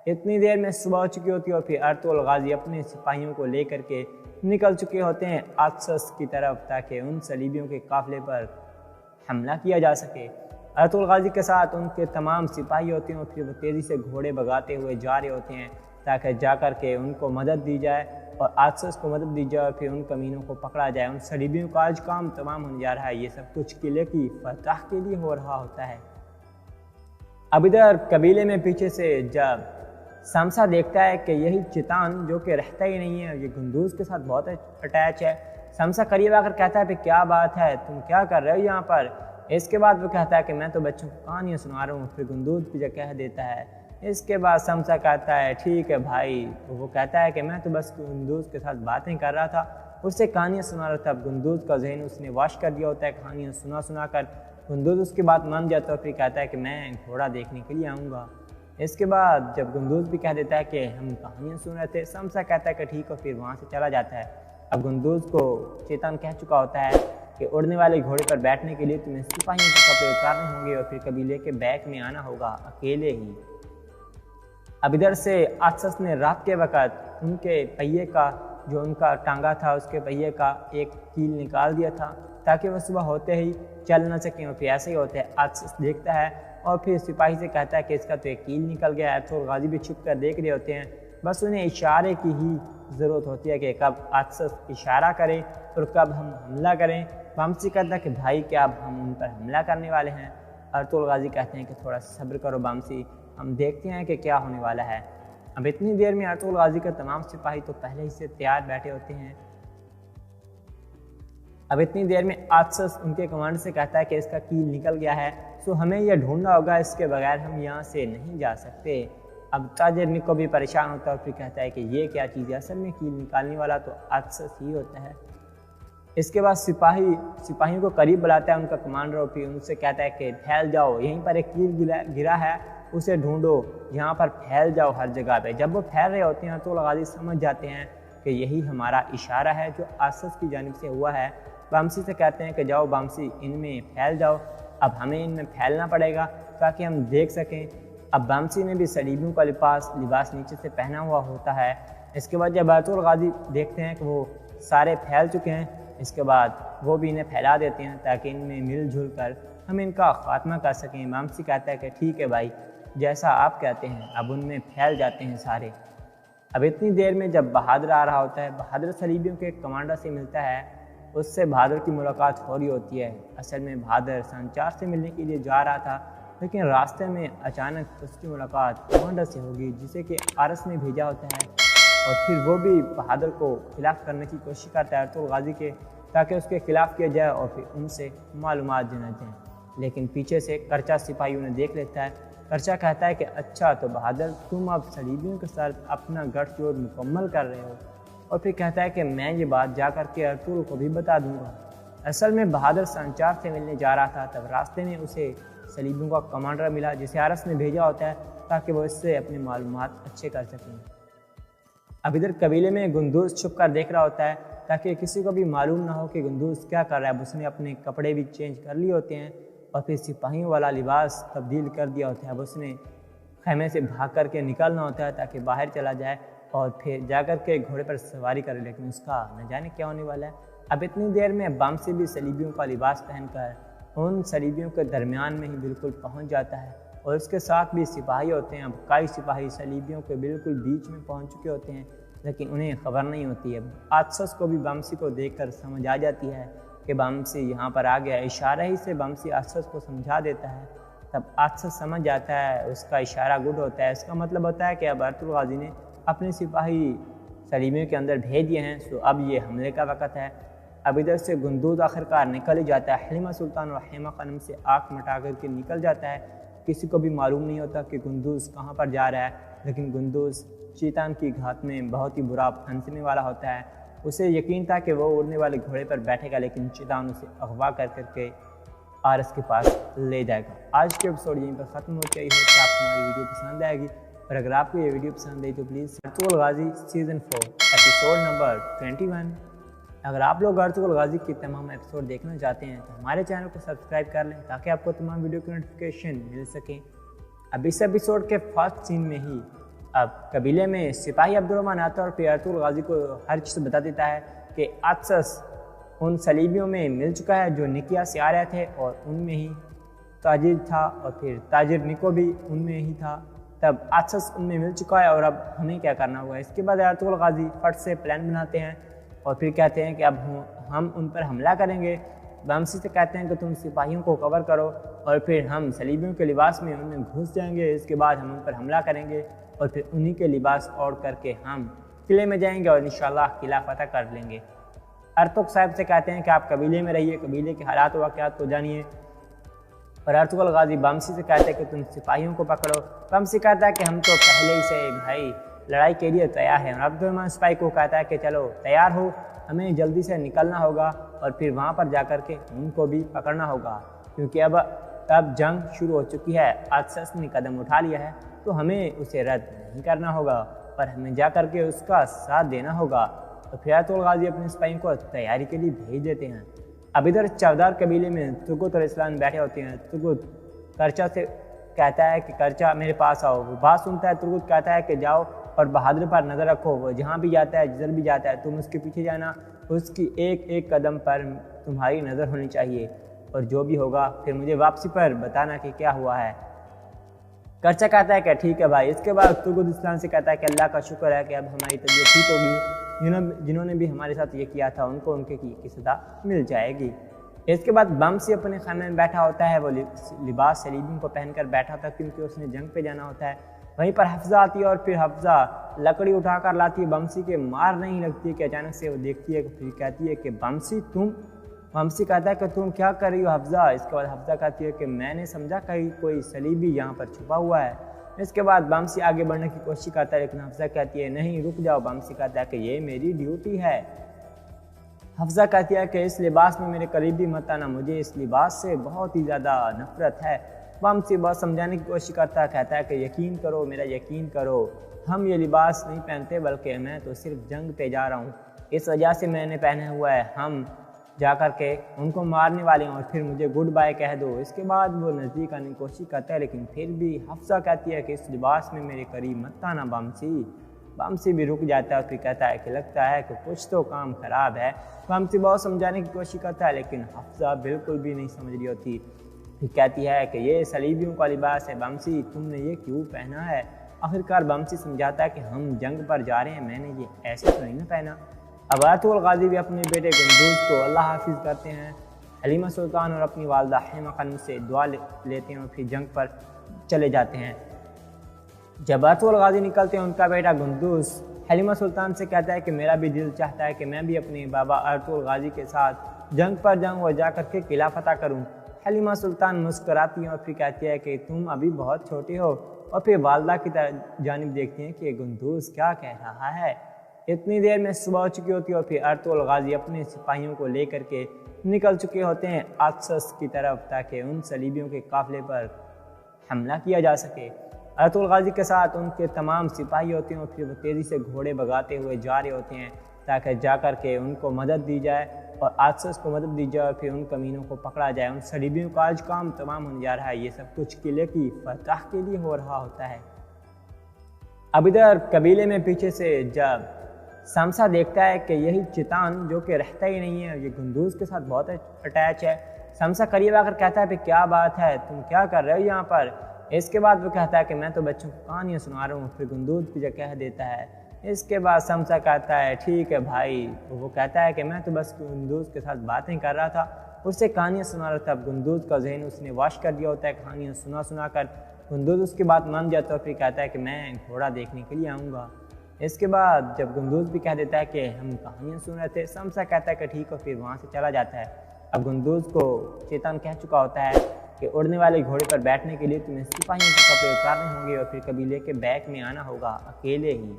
इतनी देर में सुबह हो चुकी होती है और फिर आयतुल गाजी अपने सिपाहियों को लेकर के निकल चुके होते हैं आक्सस की तरफ, ताकि उन सलीबियों के काफिले पर हमला किया जा सके। आयतुल गाजी के साथ उनके तमाम सिपाही होते हैं और फिर वो तेज़ी से घोड़े भगाते हुए जा रहे होते हैं ताकि जा कर के उनको मदद दी जाए और आक्सस को मदद दी जाए और फिर उन कमीनों को पकड़ा जाए। उन सलीबियों का आज काम तमाम होने जा रहा है। ये सब कुछ किले की फतह के लिए हो रहा होता है। अब इधर कबीले में पीछे से जब शमसा देखता है कि यही चितान जो कि रहता ही नहीं है, ये गुंदूज के साथ बहुत अटैच है। शमसा करीब आकर कहता है कि क्या बात है, तुम क्या कर रहे हो यहाँ पर। इसके बाद वो कहता है कि मैं तो बच्चों को कहानियाँ सुना रहा हूँ। फिर गुंदूज भी कह देता है। इसके बाद शमसा कहता है ठीक है भाई। तो वो कहता है कि मैं तो बस गुंदूज के साथ बातें कर रहा था, उससे कहानियाँ सुना रहा था। गुंदूज का जहन उसने वाश कर दिया होता है कहानियाँ सुना कर। गुंदूज उसकी बात मान जाता है और फिर कहता है कि मैं घोड़ा देखने के लिए आऊँगा। इसके बाद जब गुंदूज भी कह देता है कि हम कहानियाँ सुन रहे थे, शमसा कहता है कि ठीक है, फिर वहाँ से चला जाता है। अब गुंदूज को चेतन कह चुका होता है कि उड़ने वाले घोड़े पर बैठने के लिए तुम्हें सिपाहियों के कपड़े उतारने होंगे और फिर कबीले के बैक में आना होगा अकेले ही। अब इधर से आक्सस ने रात के वक़्त उनके पहिए का जो उनका टांगा था उसके पहिए का एक कील निकाल दिया था ताकि वह सुबह होते ही चल न सकें। और फिर ऐसे ही होते हैं। आक्सस देखता है और फिर सिपाही से कहता है कि इसका तो एक कील निकल गया है। तो गाजी भी छुप कर देख रहे होते हैं। बस उन्हें इशारे की ही ज़रूरत होती है कि कब आक्सस इशारा करे और कब हम हमला करें। बमसी कहता है कि भाई क्या अब हम उन पर हमला करने वाले हैं। आयतुल गाजी कहते हैं कि थोड़ा सब्र करो बमसी, हम देखते हैं कि क्या होने वाला है। अब इतनी देर में आयतुल गाजी के तमाम सिपाही तो पहले ही से तैयार बैठे होते हैं। अब इतनी देर में आक्सस उनके कमांडर से कहता है कि इसका कील निकल गया है, सो हमें यह ढूंढना होगा, इसके बगैर हम यहाँ से नहीं जा सकते। अब ताजिर निको भी परेशान होता है और फिर कहता है कि ये क्या चीज़ है। असल में कील निकालने वाला तो आक्सस ही होता है। इसके बाद सिपाहियों को करीब बुलाता है उनका कमांडर और फिर उनसे कहता है कि फैल जाओ, यहीं पर एक कील गिरा है, उसे ढूंढो, यहाँ पर फैल जाओ हर जगह पे। जब वो फैल रहे होते हैं तो गाजी समझ जाते हैं कि यही हमारा इशारा है जो आक्सस की जानिब से हुआ है। बमसी से कहते हैं कि जाओ बमसी, इनमें फैल जाओ। अब हमें इनमें फैलना पड़ेगा ताकि हम देख सकें। अब बमसी ने भी सलीबियों का लिबास नीचे से पहना हुआ होता है। इसके बाद जब आयतुल गाजी देखते हैं कि वो सारे फैल चुके हैं, इसके बाद वो भी इन्हें फैला देते हैं ताकि इनमें मिलजुल कर हम इनका खात्मा कर सकें। बमसी कहता है कि ठीक है भाई, जैसा आप कहते हैं। अब उनमें फैल जाते हैं सारे। अब इतनी देर में जब बहादुर आ रहा होता है, बहादुर सलीबियों के कमांडर से मिलता है। उससे बहादुर की मुलाकात हो रही होती है। असल में बहादुर संचार से मिलने के लिए जा रहा था, लेकिन रास्ते में अचानक उसकी मुलाकात कमांडर से होगी जिसे कि आरस ने भेजा होता है। और फिर वो भी बहादुर को खिलाफ करने की कोशिश करता है आयतुल गाजी के, ताकि उसके खिलाफ किया जाए और फिर उनसे मालूमात जाना जाए। लेकिन पीछे से करचा सिपाही उन्हें देख लेता है। करचा कहता है कि अच्छा तो बहादुर, तुम अब सलीबियों के साथ अपना गठजोड़ मुकम्मल कर रहे हो। और फिर कहता है कि मैं ये बात जा कर के आयतुल को भी बता दूंगा। असल में बहादुर संचार से मिलने जा रहा था, तब रास्ते में उसे सलीबियों का कमांडर मिला जिसे आरस ने भेजा होता है ताकि वो इससे अपने मालूमात अच्छे कर सकें। अब इधर कबीले में गुंदूज छुप कर देख रहा होता है ताकि किसी को भी मालूम ना हो कि गुंदूज क्या कर रहा है। उसने अपने कपड़े भी चेंज कर लिए होते हैं और फिर सिपाहियों वाला लिबास तब्दील कर दिया होता है। अब उसने खैमे से भाग करके निकलना होता है ताकि बाहर चला जाए اور پھر جا کر کے گھوڑے پر سواری کرے، لیکن اس کا نہ جانے کیا ہونے والا ہے۔ اب اتنی دیر میں بامسی بھی صلیبیوں کا لباس پہن کر ان صلیبیوں کے درمیان میں ہی بالکل پہنچ جاتا ہے، اور اس کے ساتھ بھی سپاہی ہوتے ہیں۔ اب کئی سپاہی صلیبیوں کے بالکل بیچ میں پہنچ چکے ہوتے ہیں، لیکن انہیں خبر نہیں ہوتی ہے۔ آتسس کو بھی بامسی کو دیکھ کر سمجھ آ جاتی ہے کہ بامسی یہاں پر آ گیا۔ اشارہ ہی سے بامسی آتسس کو سمجھا دیتا ہے۔ تب آتسس سمجھ جاتا ہے، اس کا اشارہ گڈ ہوتا ہے، اس کا مطلب ہوتا ہے کہ اب ارطغرل غازی نے اپنے سپاہی صلیبیوں کے اندر بھیج دیے ہیں، سو اب یہ حملے کا وقت ہے۔ اب ادھر سے گندوز آخرکار نکل ہی جاتا ہے۔ حلیمہ سلطان اور حیمہ خانم سے آنکھ مٹا کر کے نکل جاتا ہے۔ کسی کو بھی معلوم نہیں ہوتا کہ گندوز کہاں پر جا رہا ہے، لیکن گندوز شیطان کی گھات میں بہت ہی برا پھنسنے والا ہوتا ہے۔ اسے یقین تھا کہ وہ اڑنے والے گھوڑے پر بیٹھے گا، لیکن شیطان اسے اغوا کر کے آرس کے پاس لے جائے گا۔ آج کے ایپیسوڈ یہیں پر ختم ہوتی ہے۔ کہ آپ کو ہماری ویڈیو پسند آئے گی، اور اگر آپ کو یہ ویڈیو پسند آئی تو please Ertugrul Ghazi season 4 episode number 21۔ اگر آپ لوگ ارطغرل غازی کی تمام ایپیسوڈ دیکھنا چاہتے ہیں تو ہمارے چینل کو سبسکرائب کر لیں تاکہ آپ کو تمام ویڈیو کی نوٹیفیکیشن مل سکیں۔ اب اس ایپیسوڈ کے فرسٹ سین میں ہی اب قبیلے میں سپاہی عبدالرحمن آتا ہے اور پھر ارطغرل غازی کو ہر چیز بتا دیتا ہے کہ آتسس ان صلیبیوں میں مل چکا ہے جو نکیا سے آ رہے تھے، اور ان میں ہی تاجر تھا، اور پھر تاجر نکو بھی ان میں ہی تھا۔ تب آتسس ان میں مل چکا ہے، اور اب ہمیں کیا کرنا ہوگا۔ اس کے بعد ارطغرل غازی فٹ سے پلان بناتے ہیں اور پھر کہتے ہیں کہ اب ہم ان پر حملہ کریں گے۔ بامسی سے کہتے ہیں کہ تم سپاہیوں کو کور کرو، اور پھر ہم صلیبیوں کے لباس میں ان میں گھس جائیں گے۔ اس کے بعد ہم ان پر حملہ کریں گے، اور پھر انہی کے لباس اوڑھ کر کے ہم قلعے میں جائیں گے اور انشاءاللہ قلعہ فتح کر لیں گے۔ ارطغرل صاحب سے کہتے ہیں کہ آپ قبیلے میں رہیے، قبیلے کے حالات و واقعات کو جانیے، اور ارطغرل غازی بامسی سے کہتے ہیں کہ تم سپاہیوں کو پکڑو۔ بامسی کہتا ہے کہ ہم تو پہلے ہی سے بھائی لڑائی کے لیے تیار ہیں، اور عبدالرحمن سپاہی کو کہتا ہے کہ چلو تیار ہو، ہمیں جلدی سے نکلنا ہوگا اور پھر وہاں پر جا کر کے ان کو بھی پکڑنا ہوگا، کیونکہ اب جنگ شروع ہو چکی ہے۔ آتسس نے قدم اٹھا لیا ہے تو ہمیں اسے رد نہیں کرنا ہوگا، پر ہمیں جا کر کے اس کا ساتھ دینا ہوگا۔ تو پھر ارطغرل غازی اپنے سپاہیوں کو تیاری کے لیے بھیج دیتے ہیں۔ اب ادھر چودار قبیلے میں ترگت اور اسلام بیٹھے ہوتے ہیں۔ ترگت کرچا سے کہتا ہے کہ کرچا میرے پاس آؤ۔ وہ بات سنتا ہے، ترگت کہتا ہے کہ جاؤ اور بہادر پر نظر رکھو، وہ جہاں بھی جاتا ہے جدھر بھی جاتا ہے تم اس کے پیچھے جانا، اس کی ایک ایک قدم پر تمہاری نظر ہونی چاہیے، اور جو بھی ہوگا پھر مجھے واپسی پر بتانا کہ کیا ہوا ہے۔ کرچا کہتا ہے کہ ٹھیک ہے بھائی۔ اس کے بعد ترگت اسلام سے کہتا ہے کہ اللہ کا شکر ہے کہ اب ہماری طبیعت ٹھیک ہوگی، جنہوں نے بھی ہمارے ساتھ یہ کیا تھا ان کو ان کی سزا مل جائے گی۔ اس کے بعد بامسی اپنے خیمے میں بیٹھا ہوتا ہے، وہ لباس صلیبیوں کو پہن کر بیٹھا ہوتا ہے کیونکہ اس نے جنگ پہ جانا ہوتا ہے۔ وہیں پر حفصہ آتی ہے، اور پھر حفصہ لکڑی اٹھا کر لاتی ہے، بامسی کے مار نہیں لگتی کہ اچانک سے وہ دیکھتی ہے، پھر کہتی ہے کہ بامسی تم۔ بامسی کہتا ہے کہ تم کیا کر رہی ہو حفصہ؟ اس کے بعد حفصہ کہتی ہے کہ میں نے سمجھا کہ کوئی صلیبی یہاں پر چھپا ہوا ہے۔ اس کے بعد بامسی آگے بڑھنے کی کوشش کرتا ہے، لیکن حفصہ کہتی ہے نہیں رک جاؤ۔ بامسی کہتا ہے کہ یہ میری ڈیوٹی ہے۔ حفصہ کہتی ہے کہ اس لباس میں میرے قریب بھی مت آنا، مجھے اس لباس سے بہت ہی زیادہ نفرت ہے۔ بامسی بہت سمجھانے کی کوشش کرتا ہے، کہتا ہے کہ یقین کرو، میرا یقین کرو، ہم یہ لباس نہیں پہنتے بلکہ میں تو صرف جنگ پہ جا رہا ہوں، اس وجہ سے میں نے پہنا ہوا ہے، ہم جا کر کے ان کو مارنے والے ہیں اور پھر مجھے گڈ بائے کہہ دو۔ اس کے بعد وہ نزدیک آنے کی کوشش کرتا ہے، لیکن پھر بھی حفصہ کہتی ہے کہ اس لباس میں میرے قریب مت آنا بامسی۔ بامسی بھی رک جاتا ہے اور پھر کہتا ہے کہ لگتا ہے کہ کچھ تو کام خراب ہے۔ بامسی بہت سمجھانے کی کوشش کرتا ہے، لیکن حفصہ بالکل بھی نہیں سمجھ رہی ہوتی۔ پھر کہتی ہے کہ یہ صلیبیوں کا لباس ہے بامسی، تم نے یہ کیوں پہنا ہے؟ آخرکار بامسی سمجھاتا ہے کہ ہم جنگ پر جا رہے ہیں، میں نے یہ ایسے تو نہیں پہنا۔ اب ارطغرل غازی بھی اپنے بیٹے گندوز کو اللہ حافظ کرتے ہیں۔ حلیمہ سلطان اور اپنی والدہ حیمہ خانم سے دعا لیتے ہیں اور پھر جنگ پر چلے جاتے ہیں۔ جب ارطغرل غازی نکلتے ہیں، ان کا بیٹا گندوز حلیمہ سلطان سے کہتا ہے کہ میرا بھی دل چاہتا ہے کہ میں بھی اپنے بابا ارطغرل غازی کے ساتھ جنگ پر جاؤں اور جا کر کے قلعہ فتح کروں۔ حلیمہ سلطان مسکراتی ہیں اور پھر کہتی ہے کہ تم ابھی بہت چھوٹے ہو، اور پھر والدہ کی جانب دیکھتی ہیں کہ گندوز کیا کہہ رہا ہے۔ اتنی دیر میں صبح ہو چکی ہوتی ہے اور پھر ارطغرل غازی اپنے سپاہیوں کو لے کر کے نکل چکے ہوتے ہیں آتسس کی طرف تاکہ ان صلیبیوں کے قافلے پر حملہ کیا جا سکے۔ ارطغرل غازی کے ساتھ ان کے تمام سپاہی ہوتے ہیں اور پھر وہ تیزی سے گھوڑے بھگاتے ہوئے جا رہے ہوتے ہیں تاکہ جا کر کے ان کو مدد دی جائے اور آتسس کو مدد دی جائے اور پھر ان کمینوں کو پکڑا جائے۔ ان صلیبیوں کا آج کام تمام ہونے جا رہا ہے۔ یہ سب کچھ قلعے کی فتح کے لیے ہو رہا ہوتا ہے۔ अब इधर कबीले में पीछे से जब शमशा देखता है कि यही चितान जो कि रहता ही नहीं है, ये गुंदूज के साथ बहुत अटैच है। शमशा करीब आकर कहता है कि क्या बात है, तुम क्या कर रहे हो यहाँ पर। इसके बाद वो कहता है कि मैं तो बच्चों को कहानियाँ सुना रहा हूँ। फिर गुंदूज भी कह देता है। इसके बाद शमशा कहता है ठीक है भाई। वो कहता है कि मैं तो बस गुंदूज के साथ बातें कर रहा था, उससे कहानियाँ सुना रहा था। अब गुंदूज का जहन उसने वॉश कर दिया होता है कहानियाँ सुना कर। गुंदूज उसकी बात मान जाता है, फिर कहता है कि मैं घोड़ा देखने के लिए आऊँगा। इसके बाद जब गुंदूज भी कह देता है कि हम कहानियाँ सुन रहे थे, शमशा कहता है कि ठीक है, फिर वहाँ से चला जाता है। अब गुंदूज को चेतन कह चुका होता है कि उड़ने वाले घोड़े पर बैठने के लिए तुम्हें सिपाहियों के कपड़े उतारने होंगे और फिर कबीले के बैक में आना होगा अकेले ही।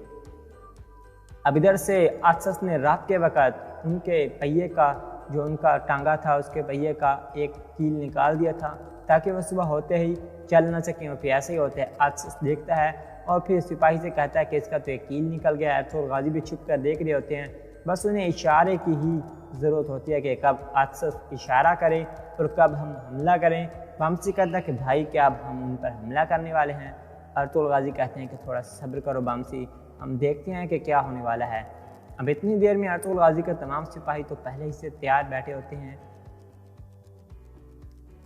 अब इधर से आसस ने रात के वक़्त उनके पहिए का, जो उनका टांगा था उसके पहिए का एक कील निकाल दिया था ताकि वह सुबह होते ही चल न सकें। और फिर ऐसे ही होते हैं, आसस देखता है और फिर सिपाही से कहता है कि इसका तो एक कील निकल गया है। तो गाजी भी छुप कर देख रहे होते हैं, बस उन्हें इशारे की ही ज़रूरत होती है कि कब आसस इशारा करें और कब हम हमला करें। बामसी कहता है कि भाई क्या अब हम उन पर हमला करने वाले हैं। अर्तुल गाजी कहते हैं कि थोड़ा सब्र करो बामसी, हम देखते हैं कि क्या होने वाला है। अब इतनी देर में अर्तुल गाजी के तमाम सिपाही तो पहले ही से तैयार बैठे होते हैं।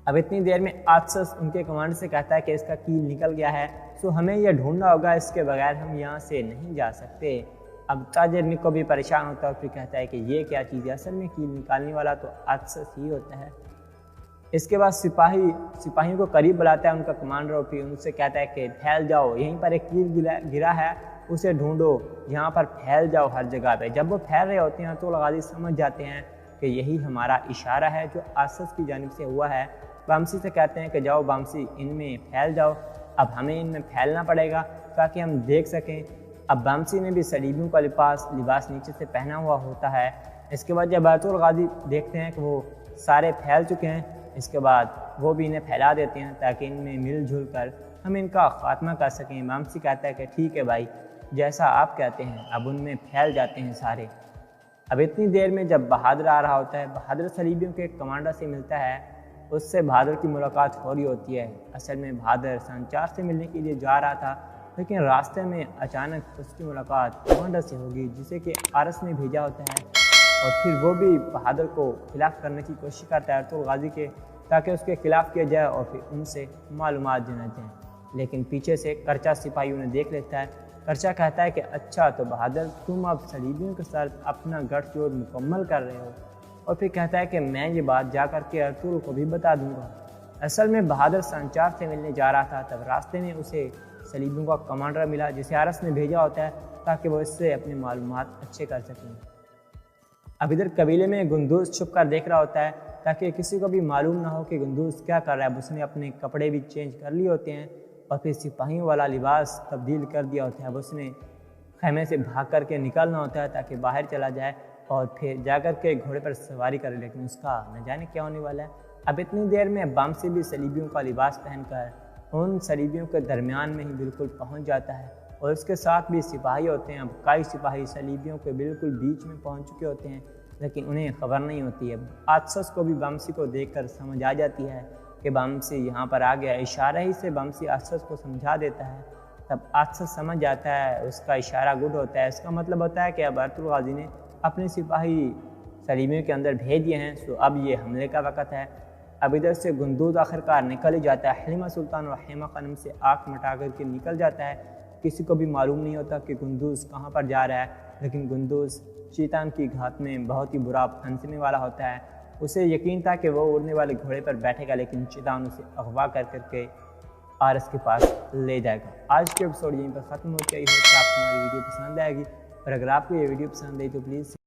अब इतनी देर में आसस उनके कमांडर से कहता है कि इसका कील निकल गया है, सो हमें यह ढूंढना होगा, इसके बगैर हम यहाँ से नहीं जा सकते। अब ताजिर निको भी परेशान होता है और फिर कहता है कि ये क्या चीज़ है, असल में कील निकालने वाला तो आसस ही होता है। इसके बाद सिपाहियों को करीब बुलाता है उनका कमांडर और फिर उनसे कहता है कि फैल जाओ, यहीं पर एक कील गिरा है, उसे ढूंढो, यहाँ पर फैल जाओ हर जगह पे। जब वो फैल रहे होते हैं तो गाजी समझ जाते हैं कि यही हमारा इशारा है जो आसस की जानिब से हुआ है। बामसी से कहते हैं कि जाओ बामसी, इनमें फैल जाओ, अब हमें इनमें फैलना पड़ेगा ताकि हम देख सकें। अब बामसी ने भी सलीबियों का लिबास नीचे से पहना हुआ होता है। इसके बाद जब अर्तुल गाजी देखते हैं कि वो सारे फैल चुके हैं, इसके बाद वो भी इन्हें फैला देते हैं ताकि इनमें मिलजुल कर हम इनका खात्मा कर सकें। बामसी कहता है कि ठीक है भाई, जैसा आप कहते हैं। अब उनमें फैल जाते हैं सारे। अब इतनी देर में जब बहादुर आ रहा होता है, बहादुर सलीबियों के कमांडर से मिलता है, उससे बहादुर की मुलाकात हो रही होती है। असल में बहादुर संचार से मिलने के लिए जा रहा था, लेकिन रास्ते में अचानक उसकी मुलाकात कमांडर से होगी जिसे कि आरस ने भेजा होता है। और फिर वो भी बहादुर को खिलाफ करने की कोशिश करता है अर्तुल गाजी के, ताकि उसके खिलाफ किया जाए और फिर उनसे मालूमात देना जाए। लेकिन पीछे से करचा सिपाही उन्हें देख लेता है। करचा कहता है कि अच्छा तो बहादुर, तुम अब सलीबियों के साथ अपना गठजोड़ मुकम्मल कर रहे हो। और फिर कहता है कि मैं ये बात जा कर के अर्तुल को भी बता दूंगा। असल में बहादुर संचार से मिलने जा रहा था, तब रास्ते में उसे सलीबियों का कमांडर मिला जिसे आरस ने भेजा होता है ताकि वो इससे अपने मालूमात अच्छे कर सकें। अब इधर कबीले में गुंदूज छुप कर देख रहा होता है ताकि किसी को भी मालूम ना हो कि गुंदूज क्या कर रहा है। उसने अपने कपड़े भी चेंज कर लिए होते हैं और फिर सिपाहियों वाला लिबास तब्दील कर दिया होता है। अब उसने खैमे से भाग कर के निकलना होता है ताकि बाहर चला जाए और फिर जाकर के घोड़े पर सवारी करे, लेकिन उसका न जाने क्या होने वाला है। अब इतनी देर में बामसी भी सलीबियों का लिबास पहनकर उन सलीबियों के दरमियान में ही बिल्कुल पहुंच जाता है और उसके साथ भी सिपाही होते हैं। अब कई सिपाही सलीबियों के बिल्कुल बीच में पहुंच चुके होते हैं, लेकिन उन्हें खबर नहीं होती है। आसस को भी बामसी को देखकर समझ आ जाती है कि बामसी यहाँ पर आ गया। इशारा ही से बामसी आसस को समझा देता है। तब आसस समझ जाता है, उसका इशारा गुड होता है। इसका मतलब होता है कि अब अर्तुल गाजी ने अपने सिपाही सलीबियों के अंदर भेज दिए हैं, सो अब ये हमले का वक़्त है। अब इधर से गुंदूज आखिरकार निकल ही जाता है। हलीमा सुल्तान और हेमा खानम से आँख मटा करके निकल जाता है। किसी को भी मालूम नहीं होता कि गुंदूज कहाँ पर जा रहा है, लेकिन गुंदूज शैतान की घात में बहुत ही बुरा फंसने वाला होता है। उसे यकीन था कि वो उड़ने वाले घोड़े पर बैठेगा, लेकिन शैतान उसे अगवा कर करके आरस के पास ले जाएगा। आज के एपिसोड यहीं पर ख़त्म हो गई है। कि आपको हमारी वीडियो पसंद आएगी, और अगर आपको ये वीडियो पसंद आई तो प्लीज़